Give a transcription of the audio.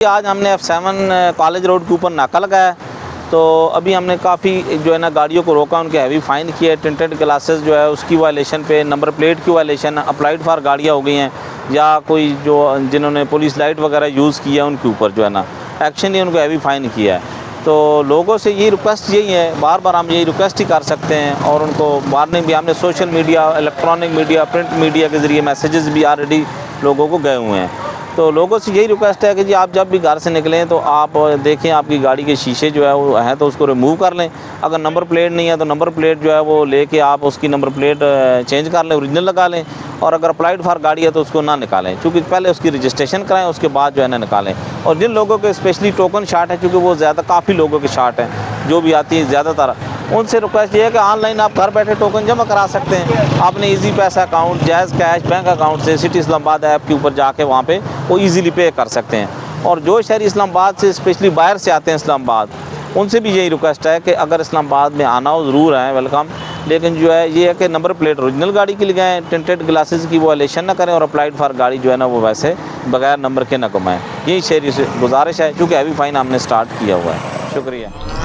आज हमने F7 college road के ऊपर नाका लगाया, तो अभी हमने काफ़ी जो है ना गाड़ियों को रोका, उनके हैवी फ़ाइन किए। टिंटेड ग्लासेस जो है उसकी वायलेशन पे, नंबर प्लेट की वायलेशन, अप्लाइड फॉर गाड़ियाँ हो गई हैं, या कोई जो जिन्होंने पुलिस लाइट वगैरह यूज़ किया उनके ऊपर जो है ना एक्शन ही उनको हैवी फ़ाइन किया है। तो लोगों से ये रिक्वेस्ट यही है, बार बार हम यही रिक्वेस्ट ही कर सकते हैं, और उनको वार्निंग भी हमने social media, electronic media, print media के ज़रिए मैसेजेस भी ऑलरेडी लोगों को गए हुए हैं। तो लोगों से यही रिक्वेस्ट है कि जी आप जब भी घर से निकलें तो आप देखें आपकी गाड़ी के शीशे जो है वो हैं तो उसको रिमूव कर लें। अगर नंबर प्लेट नहीं है तो नंबर प्लेट जो है वो लेके आप उसकी नंबर प्लेट चेंज कर लें, ओरिजिनल लगा लें। और अगर अप्लाइड फॉर गाड़ी है तो उसको ना निकालें, क्योंकि पहले उसकी रजिस्ट्रेशन कराएं, उसके बाद जो है ना निकालें। और जिन लोगों के स्पेशली टोकन शाट है, क्योंकि वो ज़्यादा काफ़ी लोगों के शाट हैं जो भी आती है ज़्यादातर, उनसे रिक्वेस्ट ये है कि ऑनलाइन आप घर बैठे टोकन जमा करा सकते हैं। आपने इजी पैसा अकाउंट, जायज़ कैश बैंक अकाउंट से सिटी इस्लामाबाद ऐप के ऊपर जाके वहाँ पे वो इजीली पे कर सकते हैं। और जो शहरी इस्लामाबाद से स्पेशली बाहर से आते हैं इस्लामाबाद, उनसे भी यही रिक्वेस्ट है कि अगर इस्लामाबाद में आना हो ज़रूर आएँ, वेलकम। लेकिन जो है ये है कि नंबर प्लेट ओरिजिनल गाड़ी की लगाएँ, टिंटेड ग्लासेस की वायलेशन ना करें, और अप्लाइड फॉर गाड़ी जो है ना वो वैसे बगैर नंबर के ना घुमाएँ। यही शहरी से गुजारिश है, क्योंकि हैवी फ़ाइन हमने स्टार्ट किया हुआ है। शुक्रिया।